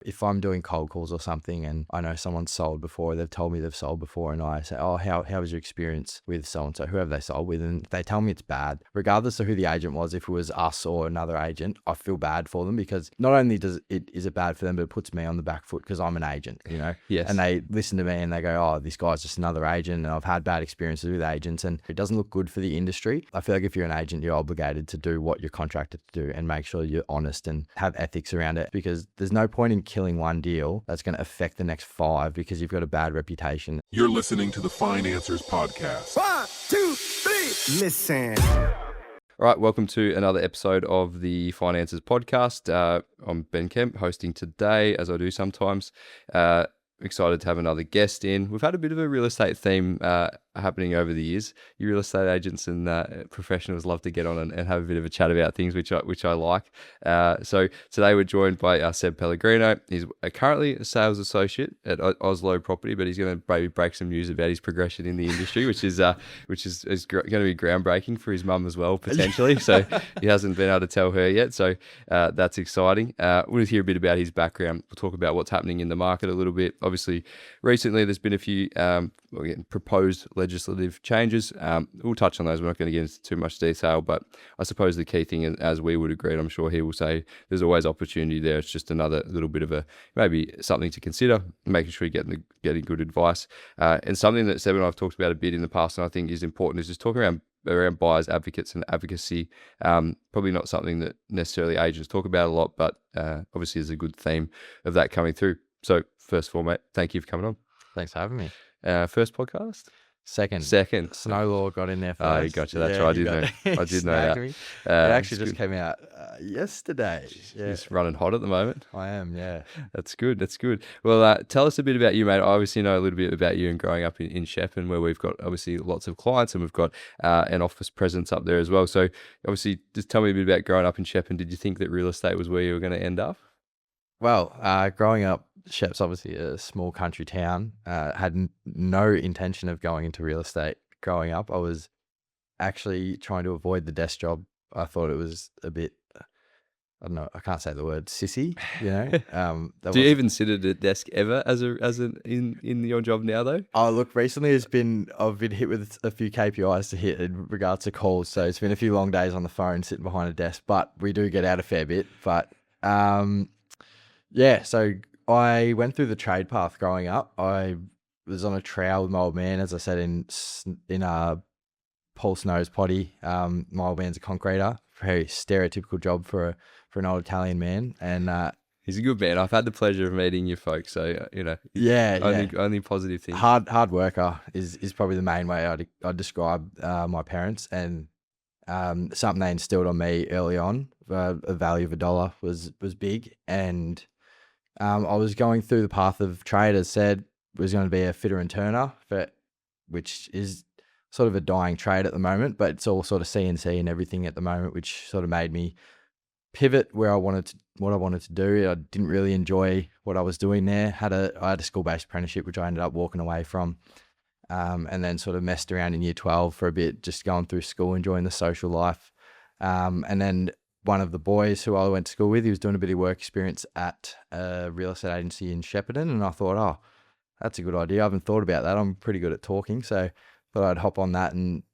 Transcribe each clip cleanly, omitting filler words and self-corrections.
If I'm doing cold calls or something and I know someone's sold before, they've told me they've sold before, and I say, oh, how was your experience with so-and-so, whoever they sold with? And if they tell me it's bad, regardless of who the agent was, if it was us or another agent, I feel bad for them, because not only is it bad for them, but it puts me on the back foot because I'm an agent, Yes. and they listen to me and they go, oh, this guy's just another agent, and I've had bad experiences with agents, and it doesn't look good for the industry. I feel like if you're an agent, you're obligated to do what you're contracted to do and make sure you're honest and have ethics around it, because there's no point in killing one deal that's going to affect the next 5 because you've got a bad reputation. You're listening to the Financers Podcast. 1, 2, 3, listen. All right, welcome to another episode of the Finances Podcast. I'm Ben Kemp, hosting today, as I do sometimes. Excited to have another guest in. We've had a bit of a real estate theme happening over the years. You real estate agents and professionals love to get on and have a bit of a chat about things, which I like. So today we're joined by Seb Pellegrino. He's currently a sales associate at Oslo Property, but he's going to maybe break some news about his progression in the industry, which is going to be groundbreaking for his mum as well, potentially. So he hasn't been able to tell her yet. So that's exciting. We'll hear a bit about his background. We'll talk about what's happening in the market a little bit. Obviously, recently there's been a few proposed legislative changes. We'll touch on those. We're not going to get into too much detail, but I suppose the key thing, as we would agree, and I'm sure he will say, there's always opportunity there. It's just another little bit of maybe something to consider, making sure you're getting good advice. And something that Seb and I have talked about a bit in the past, and I think is important, is just talking around buyers advocates and advocacy. Probably not something that necessarily agents talk about a lot, but obviously there's a good theme of that coming through. So first of all, mate, thank you for coming on. Thanks for having me. First podcast? Second. Snow Law got in there first. Oh, you gotcha. That's right. I did know that. It actually just came out yesterday. It's running hot at the moment. I am, yeah. That's good. Well, tell us a bit about you, mate. I obviously know a little bit about you and growing up in Shepparton, where we've got obviously lots of clients and we've got an office presence up there as well. So obviously, just tell me a bit about growing up in Shepparton. Did you think that real estate was where you were going to end up? Well, growing up, Shep's obviously a small country town. Had no intention of going into real estate growing up. I was actually trying to avoid the desk job. I thought it was a bit, I don't know, I can't say the word sissy, Do you even sit at a desk ever in your job now though? Oh, look, recently I've been hit with a few KPIs to hit in regards to calls. So it's been a few long days on the phone sitting behind a desk, but we do get out a fair bit. But so I went through the trade path growing up. I was on a trail with my old man, as I said in Paul Snow's potty. My old man's a concreter, very stereotypical job for an old Italian man, and he's a good man. I've had the pleasure of meeting you folks, so only positive things. Hard worker is probably the main way I'd describe my parents, and something they instilled on me early on. A value of $1 was big, and I was going through the path of trade, as said, was going to be a fitter and turner, which is sort of a dying trade at the moment, but it's all sort of CNC and everything at the moment, which sort of made me pivot what I wanted to do. I didn't really enjoy what I was doing there. I had a school-based apprenticeship, which I ended up walking away from, and then sort of messed around in year 12 for a bit, just going through school, enjoying the social life. And then one of the boys who I went to school with, he was doing a bit of work experience at a real estate agency in Shepparton, and I thought, oh, that's a good idea. I haven't thought about that. I'm pretty good at talking, so thought I'd hop on that, and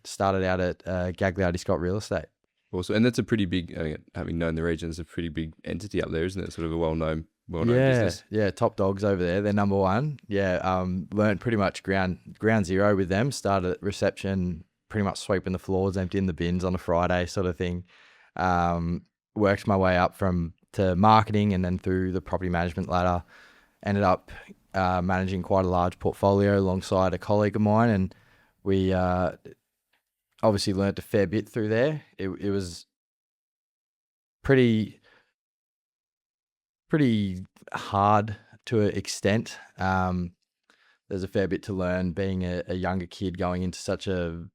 started out at Gagliardi Scott Real Estate. Also, and that's a pretty big, having known the region, it's a pretty big entity up there, isn't it? Sort of a well-known business. Yeah, top dogs over there. They're number one. Learned pretty much ground zero with them. Started at reception, pretty much sweeping the floors, emptying the bins on a Friday sort of thing. Worked my way up to marketing and then through the property management ladder. Ended up managing quite a large portfolio alongside a colleague of mine, and we obviously learnt a fair bit through there. It was pretty hard to an extent. There's a fair bit to learn being a younger kid going into such a...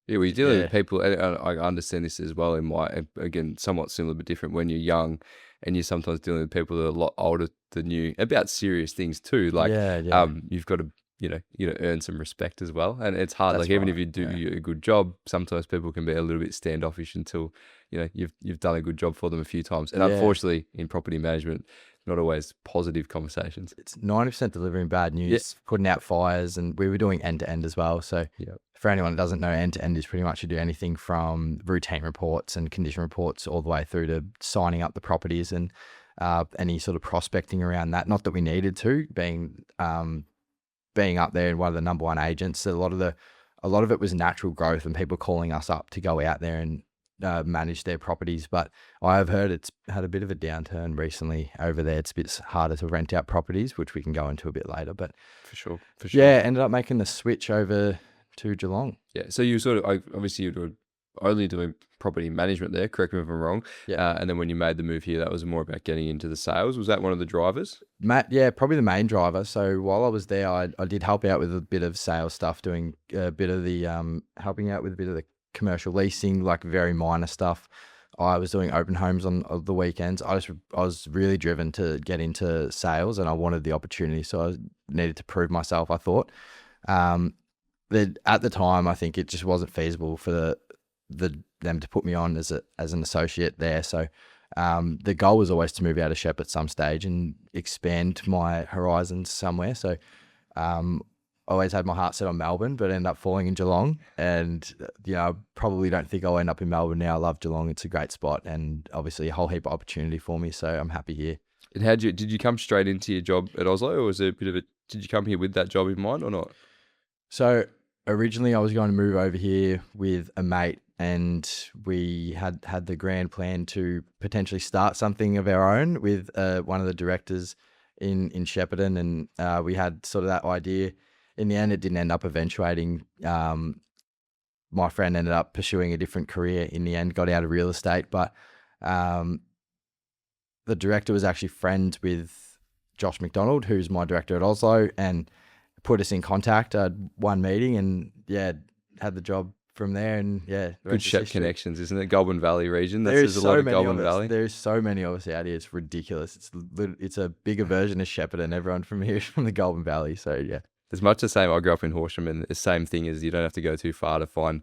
Yeah, we deal with people, and I understand this as well in my, again, somewhat similar but different, when you're young and you're sometimes dealing with people that are a lot older than you about serious things too. Like, you've got to, earn some respect as well. And it's hard. That's like, even if you do a good job, sometimes people can be a little bit standoffish until, you've done a good job for them a few times. And unfortunately, in property management, not always positive conversations. It's 90% delivering bad news, putting out fires, and we were doing end to end as well. So for anyone that doesn't know, end to end is pretty much you do anything from routine reports and condition reports all the way through to signing up the properties and any sort of prospecting around that. Not that we needed to, being up there and one of the number one agents. A lot of it was natural growth and people calling us up to go out there and manage their properties. But I have heard it's had a bit of a downturn recently over there. It's a bit harder to rent out properties, which we can go into a bit later. But For sure. yeah, ended up making the switch over to Geelong. Yeah. So you sort of, obviously you were only doing property management there, correct me if I'm wrong. Yeah. And then when you made the move here, that was more about getting into the sales. Was that one of the drivers? Yeah, probably the main driver. So while I was there, I did help out with a bit of sales stuff, doing a bit of the helping out with a bit of the commercial leasing, like very minor stuff. I was doing open homes on the weekends. I was really driven to get into sales, and I wanted the opportunity, so I needed to prove myself. I thought that at the time, I think it just wasn't feasible for them to put me on as an associate there. So the goal was always to move out of Shep at some stage and expand my horizons somewhere. So always had my heart set on Melbourne, but ended up falling in Geelong. And I probably don't think I'll end up in Melbourne now. I love Geelong; it's a great spot, and obviously a whole heap of opportunity for me. So I'm happy here. And did you come straight into your job at Oslo, or was there a bit of a? Did you come here with that job in mind or not? So originally, I was going to move over here with a mate, and we had the grand plan to potentially start something of our own with one of the directors in Shepparton, and we had sort of that idea. In the end, it didn't end up eventuating. My friend ended up pursuing a different career in the end, got out of real estate, but the director was actually friends with Josh McDonald, who's my director at Oslo, and put us in contact. I had one meeting and had the job from there, and good Shep connections, isn't it? Goulburn Valley region. There's a lot of Goulburn Valley. There's so many of us out here. It's ridiculous. It's a bigger version of Shepparton. Everyone from here is from the Goulburn Valley. So yeah. There's much the same. I grew up in Horsham, and the same thing is you don't have to go too far to find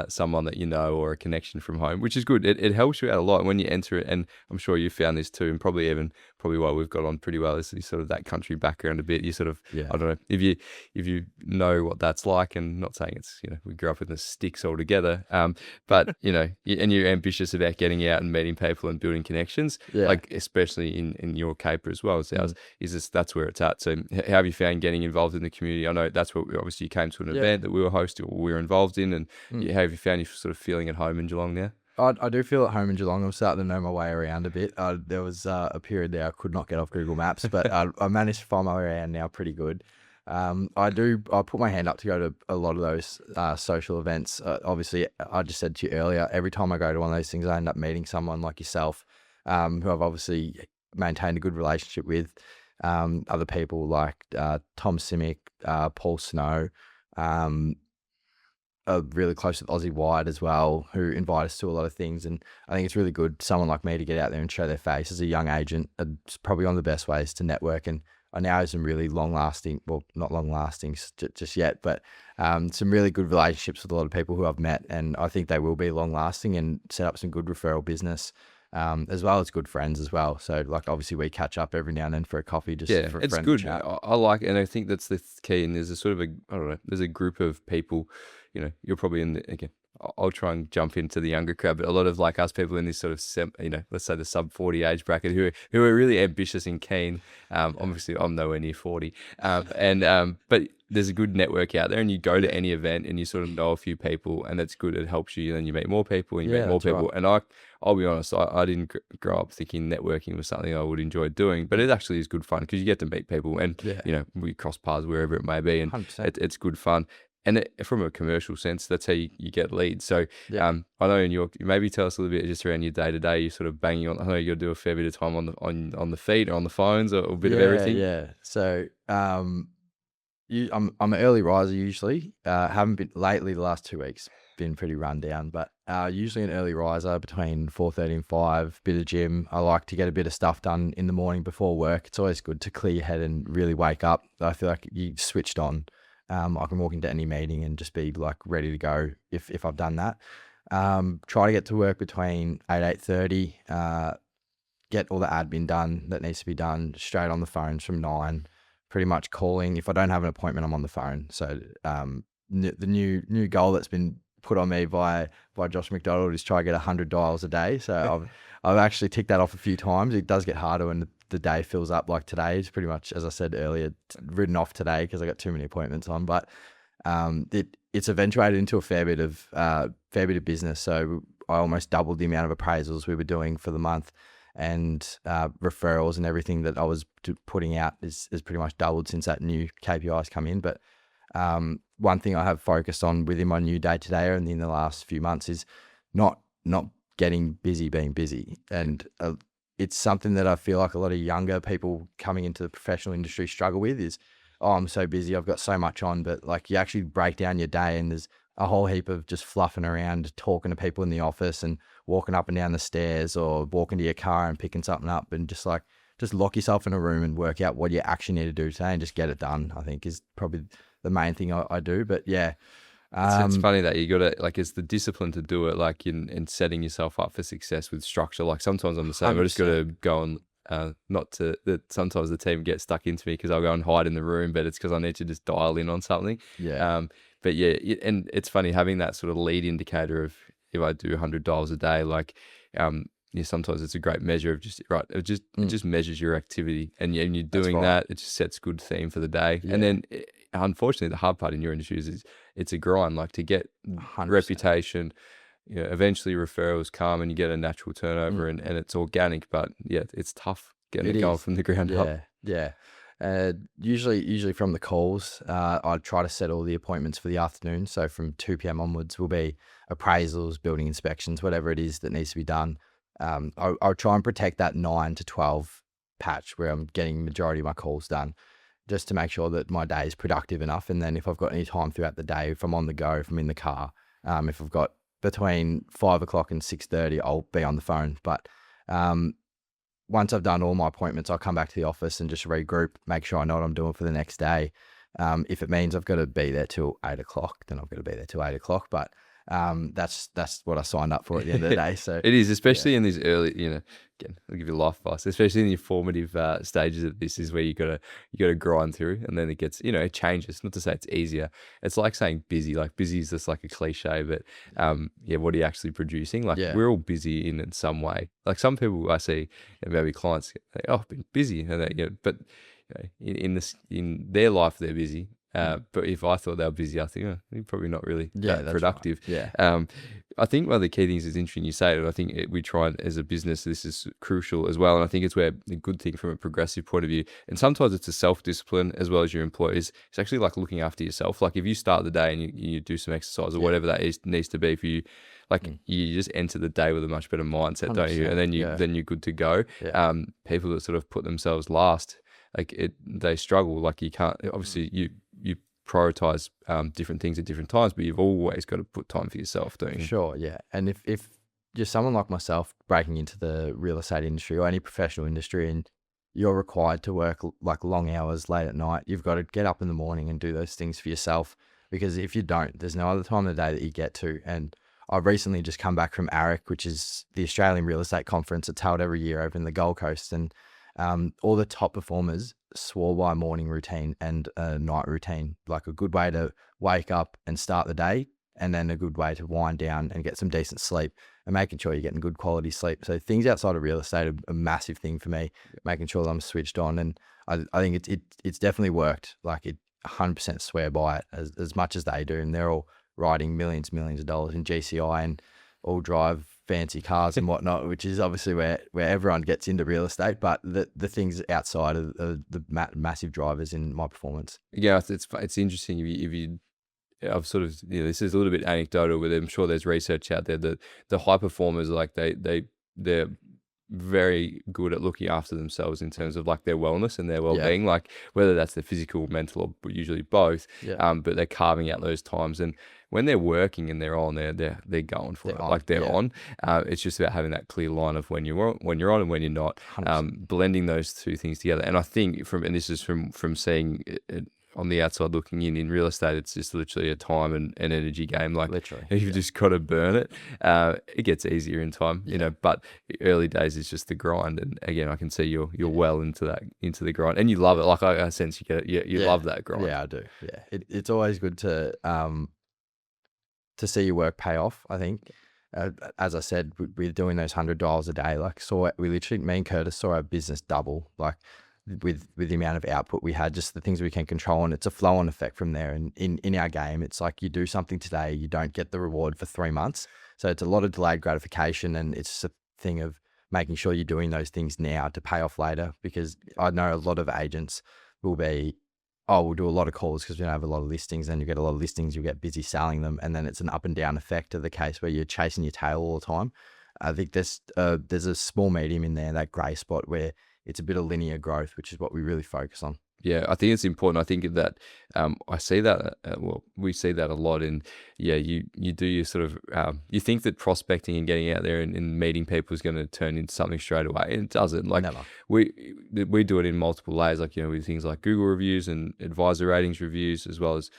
someone that you know or a connection from home, which is good. It helps you out a lot when you enter it, and I'm sure you found this too, and probably why we've got on pretty well is sort of that country background a bit. You sort of, I don't know, if you know what that's like, and not saying it's, we grew up in the sticks all together, but and you're ambitious about getting out and meeting people and building connections, like especially in your caper as well. So that's where it's at. So how have you found getting involved in the community? I know that's what obviously you came to an event that we were hosting or we were involved in, and how have you found you sort of feeling at home in Geelong now? I do feel at home in Geelong. I'm starting to know my way around a bit. There was a period there I could not get off Google Maps, but I managed to find my way around now pretty good. I put my hand up to go to a lot of those social events. Obviously, I just said to you earlier, every time I go to one of those things, I end up meeting someone like yourself, who I've obviously maintained a good relationship with. Other people like Tom Simic, Paul Snow, are really close with Aussie Wide as well, who invite us to a lot of things. And I think it's really good, someone like me, to get out there and show their face as a young agent. It's probably one of the best ways to network. And I now have some really long-lasting, well, not long-lasting just yet, but some really good relationships with a lot of people who I've met. And I think they will be long-lasting and set up some good referral business. As well as good friends as well. So like obviously we catch up every now and then for a coffee, just for a it's friend good. chat. I like it, and I think that's the key. And there's a sort of there's a group of people, you're probably in again. I'll try and jump into the younger crowd, but a lot of like us people in this sort of let's say the sub 40 age bracket who are really ambitious and keen. Obviously I'm nowhere near 40, but there's a good network out there, and you go to any event and you sort of know a few people, and that's good. It helps you, and you meet more people, and you meet more people. Right. And I'll be honest, I didn't grow up thinking networking was something I would enjoy doing, but it actually is good fun because you get to meet people, and we cross paths wherever it may be, and it's good fun. And from a commercial sense, that's how you get leads. So I know in your, maybe tell us a little bit just around your day to day. You're sort of banging on. I know you got to do a fair bit of time on the feet or on the phones, or a bit of everything. Yeah. So I'm an early riser usually. Haven't been lately. The last 2 weeks been pretty run down, but usually an early riser between 4:30 and 5. Bit of gym. I like to get a bit of stuff done in the morning before work. It's always good to clear your head and really wake up. I feel like you switched on. I can walk into any meeting and just be like ready to go if I've done that. Try to get to work between 8:30. get all the admin done that needs to be done, straight on the phones from 9, pretty much calling. If I don't have an appointment, I'm on the phone. So the new goal that's been put on me by Josh McDonald is try to get 100 dials a day. So I've actually ticked that off a few times. It does get harder when the day fills up. Like today is pretty much, as I said earlier, written off today because I got too many appointments on. But it's eventuated into a fair bit of business. So I almost doubled the amount of appraisals we were doing for the month, and referrals and everything that I was putting out is pretty much doubled since that new KPIs come in. But one thing I have focused on within my new day-to-day and in the last few months is not getting busy being busy. And it's something that I feel like a lot of younger people coming into the professional industry struggle with is, oh, I'm so busy, I've got so much on. But like, you actually break down your day and there's a whole heap of just fluffing around, talking to people in the office and walking up and down the stairs or walking to your car and picking something up, and just lock yourself in a room and work out what you actually need to do today and just get it done, I think is probably the main thing I do. But yeah. It's funny that you got to, like, it's the discipline to do it, like in setting yourself up for success with structure. Like sometimes I'm the same. 100%. I just got to go and sometimes the team gets stuck into me because I'll go and hide in the room, but it's because I need to just dial in on something. Yeah. But yeah, and it's funny having that sort of lead indicator of if I do 100 dials a day, like, sometimes it's a great measure of just, right, it just measures your activity, and you're doing that, it just sets good theme for the day. Yeah. And then unfortunately the hard part in your industry is it's a grind, like to get 100%. Reputation, eventually referrals come and you get a natural turnover and it's organic, but yeah, it's tough getting it going from the ground up. Yeah. Usually from the calls, I try to set all the appointments for the afternoon. So from 2 p.m. onwards will be appraisals, building inspections, whatever it is that needs to be done. I'll try and protect that 9 to 12 patch where I'm getting majority of my calls done, just to make sure that my day is productive enough. And then if I've got any time throughout the day, if I'm on the go, if I'm in the car, if I've got between 5 o'clock and 6:30, I'll be on the phone. But once I've done all my appointments, I'll come back to the office and just regroup, make sure I know what I'm doing for the next day. If it means I've got to be there till 8 o'clock, then I've got to be there till 8 o'clock. But that's what I signed up for at the end of the day. So it is, especially in these early, again, I'll give you life advice, especially in the formative stages of this is where you gotta grind through, and then it gets, it changes. Not to say it's easier. It's like saying busy. Like busy is just like a cliche, but what are you actually producing? Like we're all busy in some way. Like some people I see, maybe clients, oh, I've been busy, and they, but in their life they're busy. But if I thought they were busy, I think you're probably not really that productive. Right. Yeah. I think one of the key things is interesting you say it. I think we try as a business, this is crucial as well. And I think it's where the good thing from a progressive point of view, and sometimes it's a self-discipline as well as your employees. It's actually like looking after yourself. Like if you start the day and you do some exercise or whatever that needs to be for you, like you just enter the day with a much better mindset, don't you? And then you're good to go. Yeah. People that sort of put themselves last, they struggle. Like you can't, obviously you prioritize different things at different times, but you've always got to put time for yourself, don't you? Sure, yeah. And if you're someone like myself breaking into the real estate industry or any professional industry and you're required to work like long hours late at night, you've got to get up in the morning and do those things for yourself, because if you don't, there's no other time of the day that you get to. And I've recently just come back from ARIC, which is the Australian Real Estate Conference. It's held every year over in the Gold Coast, and all the top performers swore by a morning routine and a night routine, like a good way to wake up and start the day, and then a good way to wind down and get some decent sleep, and making sure you're getting good quality sleep. So things outside of real estate are a massive thing for me, making sure that I'm switched on. And I think it's definitely worked. Like it 100% swear by it as much as they do. And they're all riding millions of dollars in GCI and all drive fancy cars and whatnot, which is obviously where everyone gets into real estate. But the things outside of the massive drivers in my performance. Yeah, it's interesting if you I've sort of, this is a little bit anecdotal, but I'm sure there's research out there that the high performers, like they're very good at looking after themselves in terms of like their wellness and their well-being, like whether that's their physical, mental, or usually both. But they're carving out those times, and when they're working and they're on, they're going for it. Like they're on. It's just about having that clear line of when you're on and when you're not. Blending those two things together. And I think this is from seeing it on the outside looking in real estate, it's just literally a time and energy game. Like Literally, you've just got to burn it. It gets easier in time, you know, but early days is just the grind. And again, I can see you're well into the grind, and you love it. Like I sense you get it. You love that grind. Yeah, I do. Yeah, it's always good to see your work pay off. I think, as I said, we're doing those 100 dials a day. Like, we literally, me and Curtis saw our business double. Like, with the amount of output we had, just the things we can control, and it's a flow-on effect from there. And in our game, it's like you do something today, you don't get the reward for 3 months. So it's a lot of delayed gratification, and it's a thing of making sure you're doing those things now to pay off later. Because I know a lot of agents will be, we'll do a lot of calls because we don't have a lot of listings. Then you get a lot of listings, you'll get busy selling them, and then it's an up and down effect of the case where you're chasing your tail all the time. I think there's a small medium in there, that grey spot, where it's a bit of linear growth, which is what we really focus on. Yeah, I think it's important. I think that I see that, we see that a lot in, you do your sort of, you think that prospecting and getting out there and meeting people is going to turn into something straight away, and it doesn't. Like, Never. We do it in multiple layers, like, you know, with things like Google reviews and advisor ratings reviews, as well as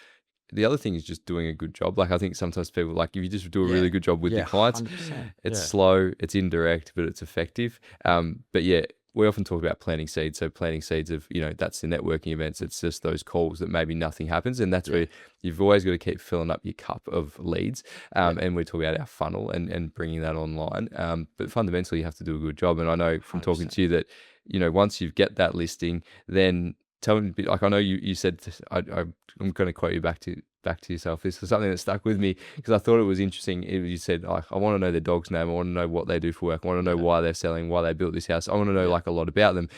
the other thing is just doing a good job. Like, I think sometimes people, like, if you just do a really good job with your clients, 100%. it's slow, it's indirect, but it's effective. But yeah, we often talk about planting seeds. So planting seeds of, you know, that's the networking events. It's just those calls that maybe nothing happens. And that's where you've always got to keep filling up your cup of leads. And we talk about our funnel and bringing that online. But fundamentally, you have to do a good job. And I know from 100%. Talking to you that, you know, once you get that listing, then tell me, like, I know you said, I'm going to quote you back to yourself. This was something that stuck with me because I thought it was interesting. You said, like, I want to know their dog's name. I want to know what they do for work. I want to know why they're selling, why they built this house. I want to know like a lot about them.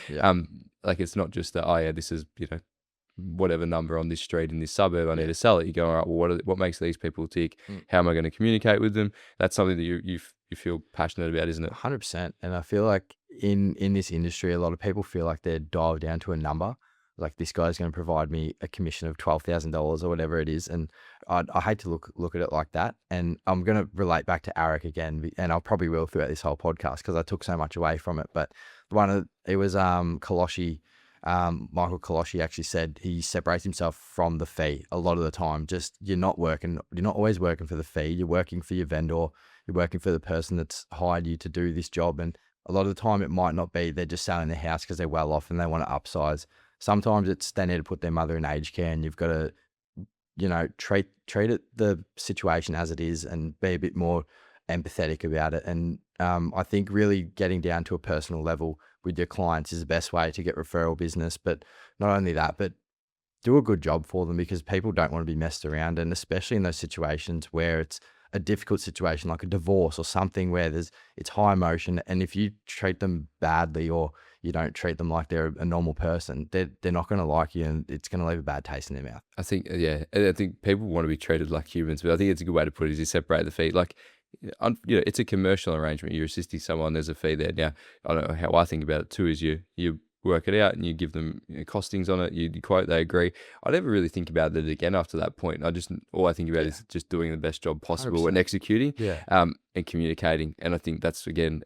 Like, it's not just that, this is, you know, whatever number on this street in this suburb, I need to sell it. You go, all right, well, what makes these people tick? How am I going to communicate with them? That's something that you feel passionate about, isn't it? 100%. And I feel like in this industry, a lot of people feel like they're dialed down to a number. Like, this guy's going to provide me a commission of $12,000 or whatever it is. And I hate to look at it like that. And I'm going to relate back to Arik again, and I probably will throughout this whole podcast because I took so much away from it. But it was Koloshi, Michael Koloshi actually said he separates himself from the fee a lot of the time. Just, you're not always working for the fee. You're working for your vendor. You're working for the person that's hired you to do this job. And a lot of the time it might not be, they're just selling their house because they're well off and they want to upsize. Sometimes it's they need to put their mother in aged care, and you've got to, you know, treat it, the situation as it is, and be a bit more empathetic about it. And I think really getting down to a personal level with your clients is the best way to get referral business. But not only that, but do a good job for them, because people don't want to be messed around. And especially in those situations where it's a difficult situation like a divorce or something where it's high emotion, and if you treat them badly or you don't treat them like they're a normal person, they're not going to like you, and it's going to leave a bad taste in their mouth. I think, I think people want to be treated like humans, but I think it's a good way to put it is you separate the fee. Like, you know, it's a commercial arrangement. You're assisting someone, there's a fee there. Now, I don't know how I think about it too, is you work it out and you give them, you know, costings on it, you quote, they agree. I never really think about it again after that point. All I think about is just doing the best job possible 100%. and executing and communicating. And I think that's, again,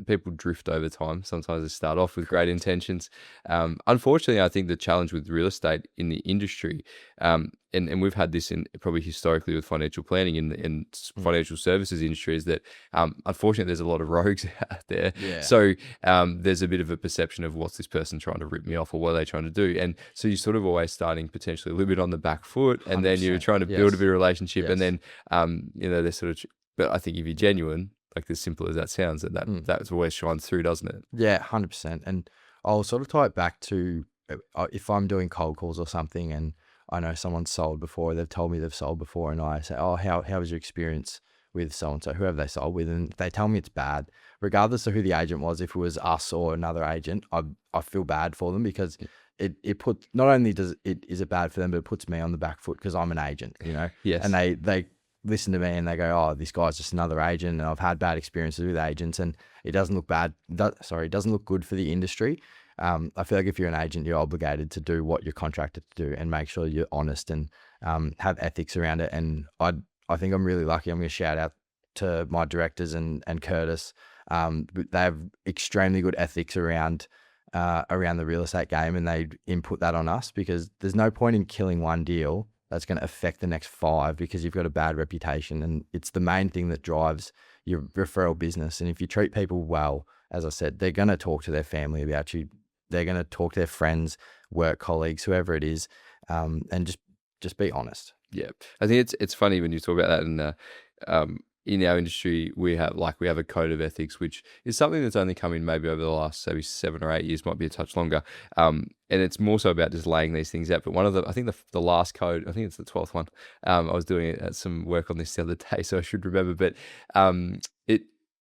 people drift over time. Sometimes they start off with great intentions. Unfortunately, I think the challenge with real estate in the industry, and we've had this in probably historically with financial planning in financial services industry, is that unfortunately there's a lot of rogues out there. So there's a bit of a perception of what's this person trying to rip me off, or what are they trying to do? And so you're sort of always starting potentially a little bit on the back foot, and then you're trying to build a bit of relationship, and then you know, they're sort of. But I think if you're genuine, like, as simple as that sounds, that always shines through, doesn't it? Yeah, 100%. And I'll sort of tie it back to if I'm doing cold calls or something and I know someone's sold before, they've told me they've sold before, and I say, oh, how was your experience with so-and-so, whoever they sold with? And they tell me it's bad, regardless of who the agent was. If it was us or another agent, I feel bad for them, because it puts, not only is it bad for them, but it puts me on the back foot because I'm an agent, you know? Yes. And they listen to me and they go, oh, this guy's just another agent, and I've had bad experiences with agents, and it doesn't look it doesn't look good for the industry. I feel like if you're an agent, you're obligated to do what you're contracted to do and make sure you're honest and have ethics around it. And I think I'm really lucky. I'm going to shout out to my directors and Curtis. They have extremely good ethics around around the real estate game, and they'd input that on us, because there's no point in killing one deal that's going to affect the next 5 because you've got a bad reputation. And it's the main thing that drives your referral business. And if you treat people well, as I said, they're going to talk to their family about you. They're going to talk to their friends, work colleagues, whoever it is, and just be honest. Yeah, I think it's funny when you talk about that, and in our industry we have a code of ethics, which is something that's only come in maybe over the last maybe 7 or 8 years, might be a touch longer, and it's more so about just laying these things out. But one of I think the last code, I think it's the 12th one. I was doing some work on this the other day, so I should remember. But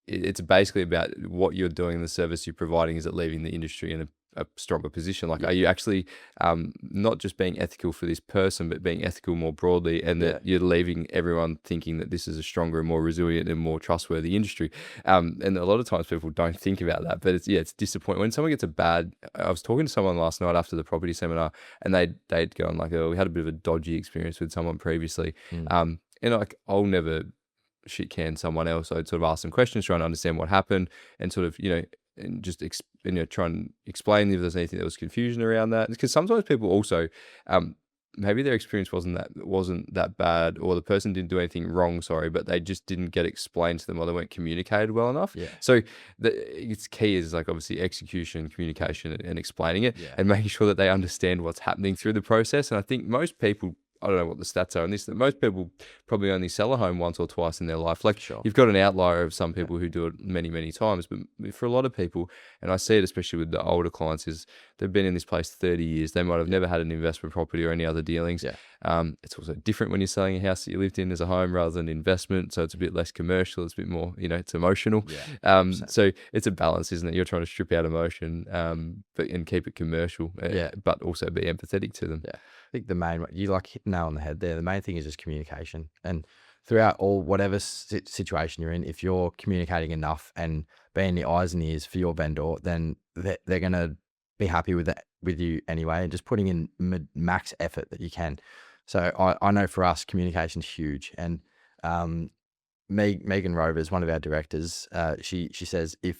it's basically about what you're doing, the service you're providing. Is it leaving the industry in a stronger position? Like, are you actually not just being ethical for this person, but being ethical more broadly, and that you're leaving everyone thinking that this is a stronger and more resilient and more trustworthy industry? And a lot of times people don't think about that, but it's disappointing when someone gets I was talking to someone last night after the property seminar, and they'd gone like, oh, we had a bit of a dodgy experience with someone previously. And like, I'll never shit can someone else. I'd sort of ask them questions, trying to understand what happened, and sort of, and just try and explain if there's anything that was confusion around that. Because sometimes people also, maybe their experience wasn't that bad, or the person didn't do anything wrong, but they just didn't get explained to them, or they weren't communicated well enough. Yeah. So it's key is like obviously execution, communication, and explaining it, and making sure that they understand what's happening through the process. And I think most people, I don't know what the stats are on this, that most people probably only sell a home once or twice in their life. Like, you've got an outlier of some people who do it many, many times, but for a lot of people, and I see it especially with the older clients, is they've been in this place 30 years. They might have never had an investment property or any other dealings. It's also different when you're selling a house that you lived in as a home rather than investment. So it's a bit less commercial. It's a bit more, it's emotional. So it's a balance, isn't it? You're trying to strip out emotion, and keep it commercial, but also be empathetic to them. Yeah. I think the main, you like hit the nail on the head there. The main thing is just communication. And throughout whatever situation you're in, if you're communicating enough and being the eyes and ears for your vendor, then they're going to be happy with you anyway, and just putting in max effort that you can. So I know for us, communication's huge. And Megan Rovers, one of our directors, she says, if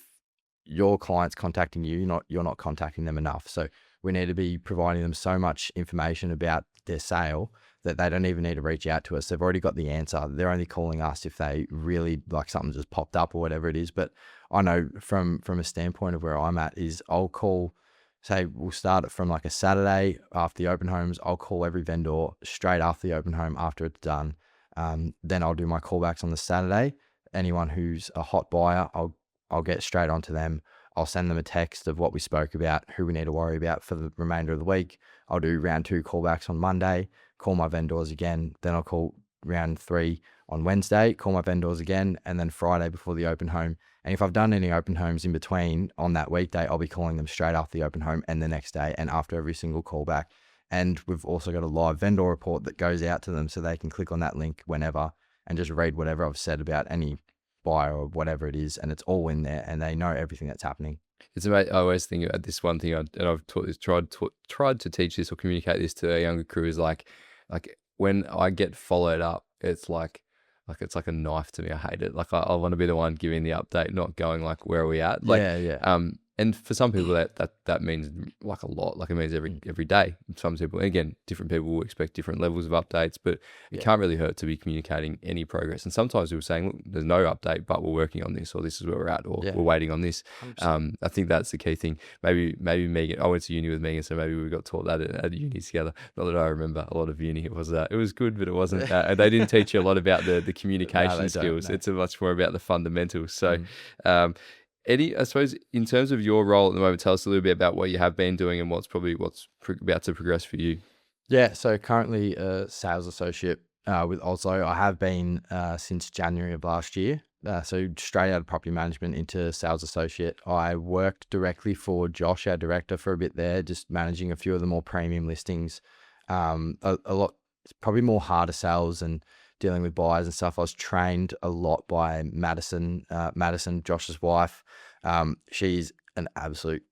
your client's contacting you, you're not contacting them enough. So we need to be providing them so much information about their sale that they don't even need to reach out to us. They've already got the answer. They're only calling us if they really like something just popped up or whatever it is. But I know from a standpoint of where I'm at is I'll call, say we'll start it from like a Saturday after the open homes. I'll call every vendor straight after the open home after it's done. Then I'll do my callbacks on the Saturday. Anyone who's a hot buyer, I'll get straight onto them. I'll send them a text of what we spoke about, who we need to worry about for the remainder of the week. I'll do round 2 callbacks on Monday, call my vendors again. Then I'll call round 3 on Wednesday, call my vendors again, and then Friday before the open home. And if I've done any open homes in between on that weekday, I'll be calling them straight after the open home and the next day and after every single callback. And we've also got a live vendor report that goes out to them so they can click on that link whenever and just read whatever I've said about any buyer or whatever it is, and it's all in there, and they know everything that's happening. It's amazing. I always think about this one thing, and I've tried to teach this or communicate this to our younger crew, is like when I get followed up, it's like it's like a knife to me. I hate it. Like I want to be the one giving the update, not going like, where are we at? Like, and for some people that means like a lot. Like it means every day. Some people, again, different people will expect different levels of updates, but it can't really hurt to be communicating any progress. And sometimes we were saying, look, there's no update, but we're working on this, or this is where we're at, or we're waiting on this. I think that's the key thing. Maybe Megan, I went to uni with Megan, so maybe we got taught that at uni together. Not that I remember a lot of uni. It was good, but it wasn't. They didn't teach you a lot about the communication skills. It's much more about the fundamentals. So. Eddie, I suppose in terms of your role at the moment, tell us a little bit about what you have been doing and what's about to progress for you. Yeah, so currently a sales associate with Oslo. I have been since January of last year. So straight out of property management into sales associate. I worked directly for Josh, our director, for a bit there, just managing a few of the more premium listings. A lot, probably more harder sales and dealing with buyers and stuff. I was trained a lot by Madison, Josh's wife. She's an absolute,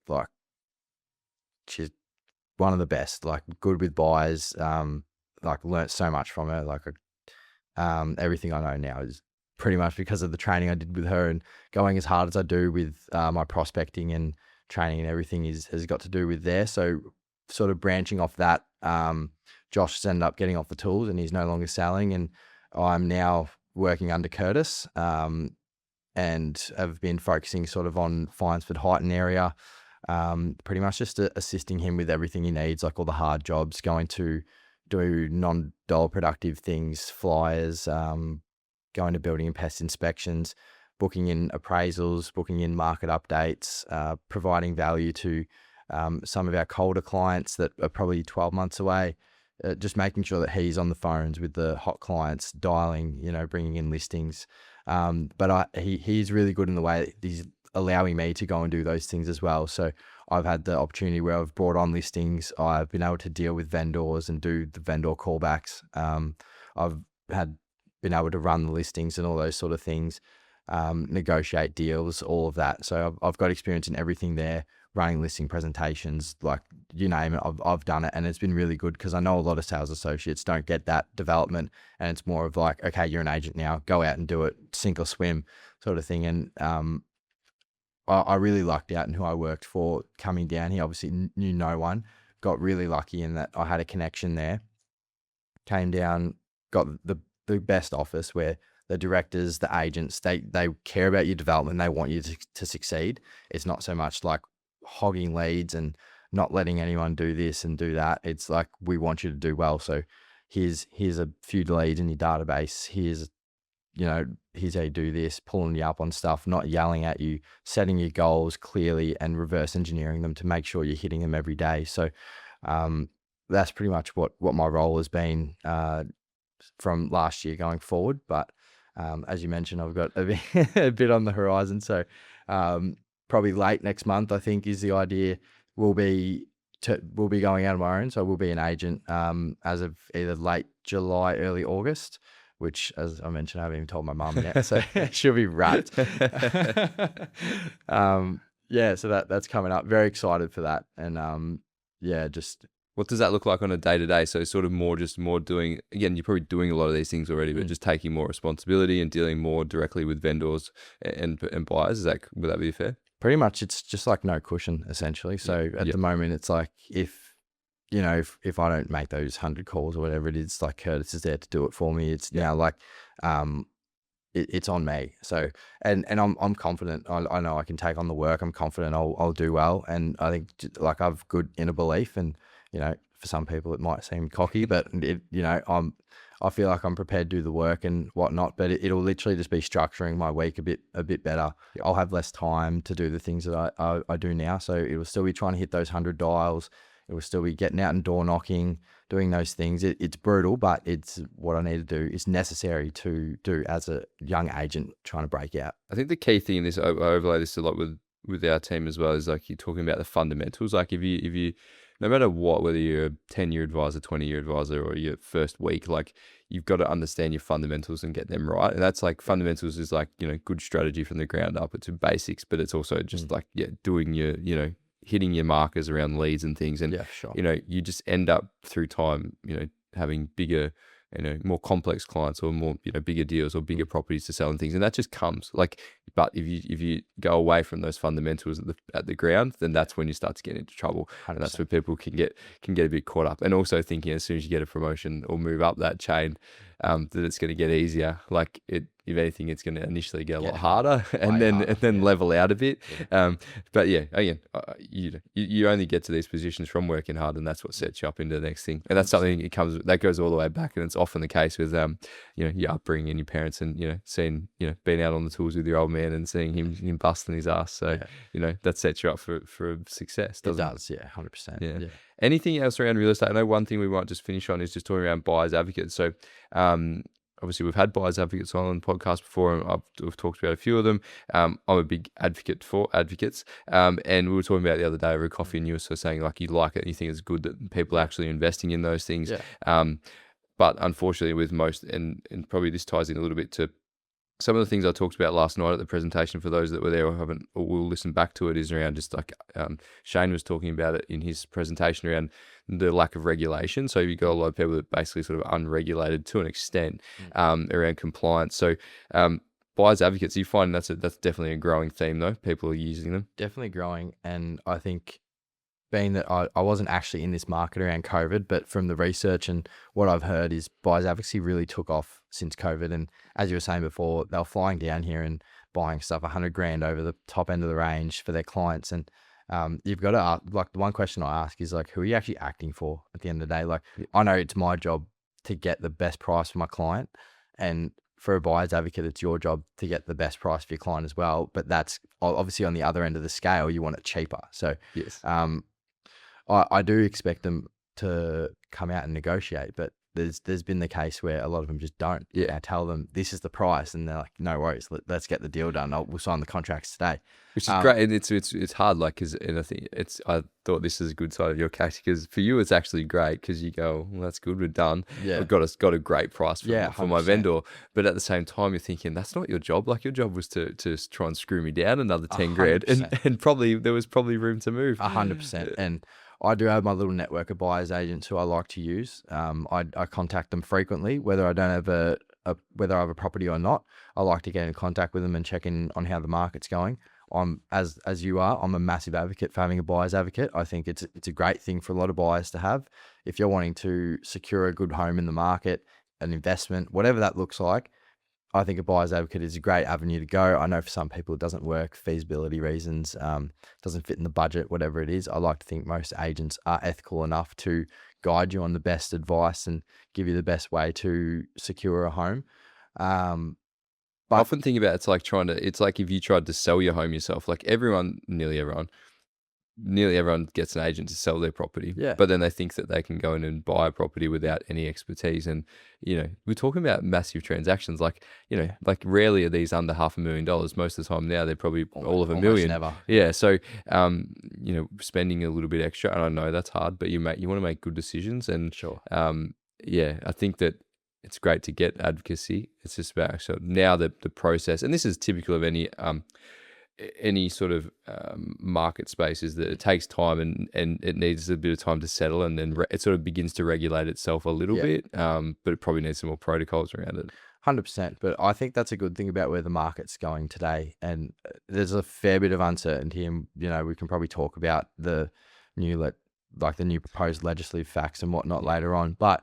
she's one of the best, good with buyers. Learnt so much from her. Everything I know now is pretty much because of the training I did with her and going as hard as I do with my prospecting and training and everything has got to do with there. So sort of branching off that, Josh has ended up getting off the tools and he's no longer selling, and I'm now working under Curtis, and have been focusing sort of on Finesford Highton area, pretty much just assisting him with everything he needs, like all the hard jobs, going to do non-dollar productive things, flyers, going to building and pest inspections, booking in appraisals, booking in market updates, providing value to some of our colder clients that are probably 12 months away, just making sure that he's on the phones with the hot clients, dialing, bringing in listings. But he's really good in the way that he's allowing me to go and do those things as well. So I've had the opportunity where I've brought on listings. I've been able to deal with vendors and do the vendor callbacks. I've been able to run the listings and all those sort of things, negotiate deals, all of that. So I've got experience in everything there, running listing presentations, like you name it, I've done it. And it's been really good because I know a lot of sales associates don't get that development, and it's more of like, okay, you're an agent now, go out and do it, sink or swim sort of thing. And I really lucked out in who I worked for coming down here. Obviously knew no one, got really lucky in that I had a connection there, came down, got the best office where the directors, the agents, they care about your development. They want you to succeed. It's not so much like hogging leads and not letting anyone do this and do that. It's like, we want you to do well. So here's a few leads in your database. Here's how you do this, pulling you up on stuff, not yelling at you, setting your goals clearly and reverse engineering them to make sure you're hitting them every day. So that's pretty much what my role has been from last year going forward. But as you mentioned, I've got a bit on the horizon. So probably late next month, I think, is the idea. We'll be going out on my own. So we'll be an agent as of either late July, early August, which, as I mentioned, I haven't even told my mum yet. So she'll be wrapped. So that's coming up. Very excited for that. And just... What does that look like on a day-to-day? So sort of more doing, again, you're probably doing a lot of these things already, but just taking more responsibility and dealing more directly with vendors and buyers. Would that be fair? Pretty much, it's just like no cushion, essentially. So at the moment, it's like if I don't make those 100 calls or whatever it is, like Curtis is there to do it for me. It's now like it's on me. So and I'm confident. I know I can take on the work. I'm confident I'll do well. And I think like I've good inner belief, and for some people it might seem cocky, but I feel like I'm prepared to do the work and whatnot. But it'll literally just be structuring my week a bit better. Yep. I'll have less time to do the things that I do now. So it will still be trying to hit those 100 dials. It will still be getting out and door knocking, doing those things. It's brutal, but it's what I need to do. It's necessary to do as a young agent trying to break out. I think the key thing in this, I overlay this a lot with our team as well, is like you're talking about the fundamentals. Like if you no matter what, whether you're a 10-year advisor, 20-year advisor, or your first week, like you've got to understand your fundamentals and get them right. And that's like fundamentals is like, good strategy from the ground up. It's basics, but it's also just like, doing your, hitting your markers around leads and things. And, you just end up through time, having bigger, more complex clients or more, bigger deals or bigger properties to sell and things. And that just comes like, but if you go away from those fundamentals at the ground, then that's when you start to get into trouble. 100%. And that's where people can get a bit caught up. And also thinking as soon as you get a promotion or move up that chain, that it's going to get easier. Like if anything, it's going to initially get a lot harder and then level out a bit. Yeah. But again, you only get to these positions from working hard, and that's what sets you up into the next thing. And that's something that goes all the way back, and it's often the case with your upbringing and your parents, and seeing being out on the tools with your old man and seeing him busting his ass. So that sets you up for success. It does, 100%. Yeah. Anything else around real estate? I know one thing we might just finish on is just talking around buyers advocates. So obviously we've had buyers advocates on the podcast before, and we've talked about a few of them. I'm a big advocate for advocates. And we were talking about the other day over coffee, and you were sort of saying like you like it and you think it's good that people are actually investing in those things. Yeah. But unfortunately with most, and probably this ties in a little bit to some of the things I talked about last night at the presentation, for those that were there or haven't, or will listen back to it, is around just like Shane was talking about it in his presentation around the lack of regulation. So you've got a lot of people that basically sort of unregulated to an extent around compliance. So buyers advocates, you find that's definitely a growing theme though. People are using them. Definitely growing. And I think being that I wasn't actually in this market around COVID, but from the research and what I've heard is buyers advocacy really took off since COVID. And as you were saying before, they were flying down here and buying stuff 100 grand over the top end of the range for their clients. And you've got to ask, like, the one question I ask is like, who are you actually acting for at the end of the day? Like, I know it's my job to get the best price for my client, and for a buyer's advocate, it's your job to get the best price for your client as well. But that's obviously on the other end of the scale, you want it cheaper. So Yes. I do expect them to come out and negotiate, but there's been the case where a lot of them just don't. Yeah. I tell them this is the price, and they're like, no worries, let's get the deal done. We'll sign the contracts today. Which is great, and it's hard. Like, and I think I thought this is a good side of your character, because for you it's actually great because you go, well, that's good, we're done. Yeah. I've got a great price for my 100%. vendor. But at the same time, you're thinking that's not your job. Like, your job was to try and screw me down another 10 grand, 100%. and probably there was probably room to move. 100%. And I do have my little network of buyers agents who I like to use. I contact them frequently, whether I don't have whether I have a property or not. I like to get in contact with them and check in on how the market's going. As you are, I'm a massive advocate for having a buyer's advocate. I think it's a great thing for a lot of buyers to have. If you're wanting to secure a good home in the market, an investment, whatever that looks like, I think a buyer's advocate is a great avenue to go. I know for some people it doesn't work, feasibility reasons, doesn't fit in the budget, whatever it is. I like to think most agents are ethical enough to guide you on the best advice and give you the best way to secure a home. I often think about it's like if you tried to sell your home yourself. Like, nearly everyone gets an agent to sell their property. Yeah. But then they think that they can go in and buy a property without any expertise. And, we're talking about massive transactions. Like, like rarely are these under $500,000. Most of the time now they're probably all of $1 million. Never. Yeah. So, spending a little bit extra, and I know that's hard, but you want to make good decisions. And Sure. I think that it's great to get advocacy. It's just about now the process, and this is typical of any sort of market space, is that it takes time and it needs a bit of time to settle, and then it sort of begins to regulate itself a little bit, but it probably needs some more protocols around it. 100%. But I think that's a good thing about where the market's going today. And there's a fair bit of uncertainty, and we can probably talk about the new proposed legislative facts and whatnot later on. But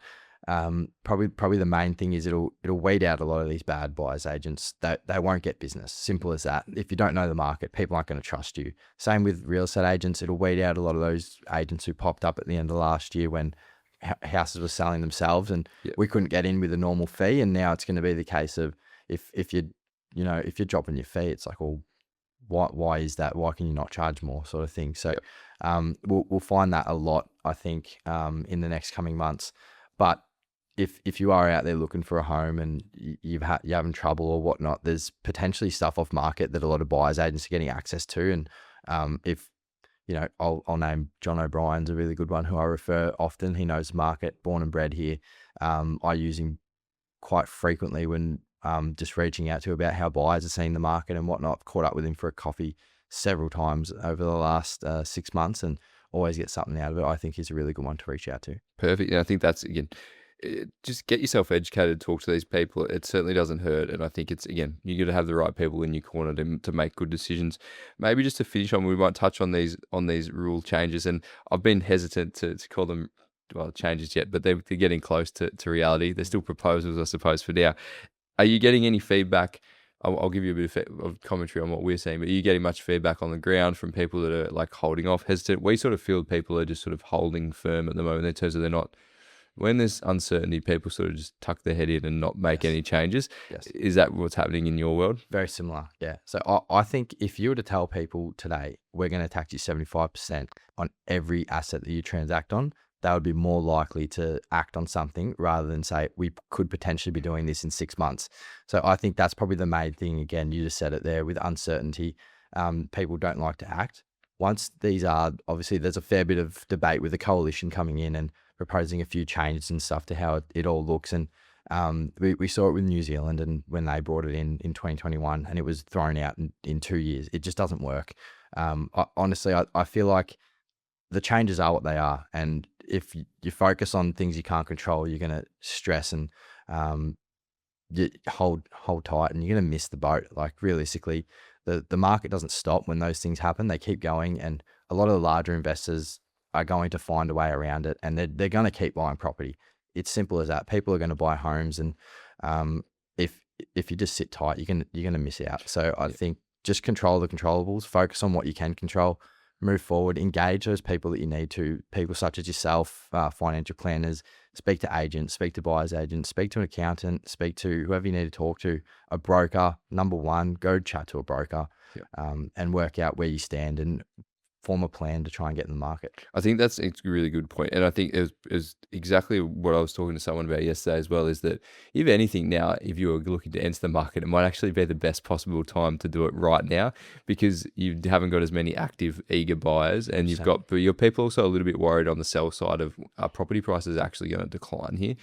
probably the main thing is it'll weed out a lot of these bad buyers agents. They won't get business. Simple as that. If you don't know the market, people aren't going to trust you. Same with real estate agents. It'll weed out a lot of those agents who popped up at the end of last year when houses were selling themselves and we couldn't get in with a normal fee. And now it's going to be the case of if you're dropping your fee, it's like, well, why is that? Why can you not charge more, sort of thing? So we'll find that a lot, I think, in the next coming months. But if you are out there looking for a home and you're having trouble or whatnot, there's potentially stuff off market that a lot of buyers agents are getting access to. And I'll name John O'Brien's a really good one who I refer often. He knows the market, born and bred here. I use him quite frequently when just reaching out to about how buyers are seeing the market and whatnot. I've caught up with him for a coffee several times over the last 6 months and always get something out of it. I think he's a really good one to reach out to. Perfect. And I think that's, again, just get yourself educated, talk to these people. It certainly doesn't hurt. And I think it's, again, you got to have the right people in your corner to make good decisions. Maybe just to finish on, we might touch on these rule changes. And I've been hesitant to call them, changes yet, but they're getting close to reality. They're still proposals, I suppose, for now. Are you getting any feedback? I'll give you a bit of commentary on what we're seeing, but are you getting much feedback on the ground from people that are like holding off, hesitant? We sort of feel people are just sort of holding firm at the moment in terms of they're not, when there's uncertainty, people sort of just tuck their head in and not make any changes. Yes. Is that what's happening in your world? Very similar, yeah. So I think if you were to tell people today, we're going to tax you 75% on every asset that you transact on, they would be more likely to act on something rather than say, we could potentially be doing this in 6 months. So I think that's probably the main thing. Again, you just said it there, with uncertainty, people don't like to act. Once these are, obviously there's a fair bit of debate with the coalition coming in and proposing a few changes and stuff to how it all looks. And we saw it with New Zealand, and when they brought it in 2021 and it was thrown out in 2 years, it just doesn't work. Honestly, I feel like the changes are what they are. And if you focus on things you can't control, you're going to stress and you hold tight, and you're going to miss the boat. Like realistically, the market doesn't stop when those things happen. They keep going, and a lot of the larger investors are going to find a way around it, and they're going to keep buying property. It's simple as that. People are going to buy homes, and if you just sit tight, you're going to miss out. So I think just control the controllables, focus on what you can control, move forward, engage those people that you need to, people such as yourself, financial planners, speak to agents, speak to buyer's agents, speak to an accountant, speak to whoever you need to talk to, a broker. Number one, go chat to a broker, and work out where you stand and form a plan to try and get in the market. I think that's a really good point. And I think it was exactly what I was talking to someone about yesterday as well, is that if anything now, if you were looking to enter the market, it might actually be the best possible time to do it right now, because you haven't got as many active, eager buyers, and but your people also a little bit worried on the sell side of property prices actually going to decline here.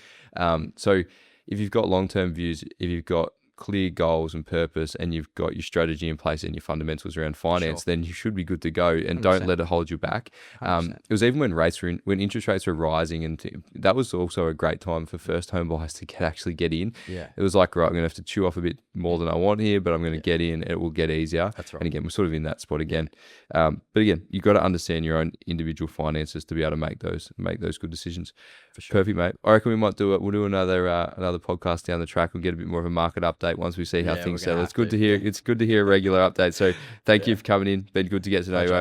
So if you've got long-term views, if you've got clear goals and purpose, and you've got your strategy in place and your fundamentals around finance, then you should be good to go, and 100%. Don't let it hold you back. It was even when interest rates were rising, and that was also a great time for first home buyers to get in. Yeah. It was like, right, I'm going to have to chew off a bit more than I want here, but I'm going to get in. It will get easier. That's right. And again, we're sort of in that spot again. But again, you've got to understand your own individual finances to be able to make those good decisions. For sure. Perfect, mate. I reckon we might do it. We'll do another podcast down the track. We'll get a bit more of a market update once we see how things settle. It's good to hear. It's good to hear a regular update. So thank you for coming in. Been good to get to know you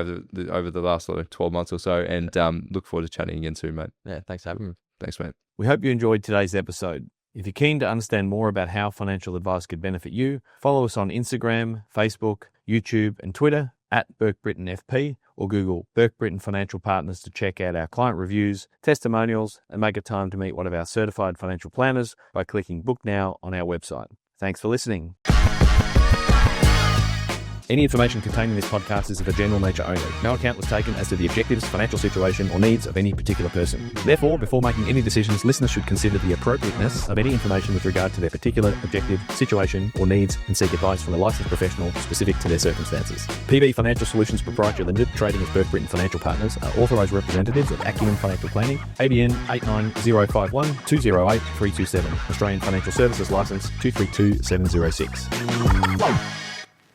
over the last 12 months or so, and look forward to chatting again soon, mate. Yeah, thanks for having me. Thanks, mate. We hope you enjoyed today's episode. If you're keen to understand more about how financial advice could benefit you, follow us on Instagram, Facebook, YouTube, and Twitter at Burke Britton FP, or Google Burke Britton Financial Partners to check out our client reviews, testimonials, and make a time to meet one of our certified financial planners by clicking Book Now on our website. Thanks for listening. Any information contained in this podcast is of a general nature only. No account was taken as to the objectives, financial situation, or needs of any particular person. Therefore, before making any decisions, listeners should consider the appropriateness of any information with regard to their particular objective, situation, or needs, and seek advice from a licensed professional specific to their circumstances. PB Financial Solutions Proprietary Limited, trading as Burke Britton Financial Partners, are authorised representatives of Acumen Financial Planning, ABN 89051 208 327, Australian Financial Services Licence 232706.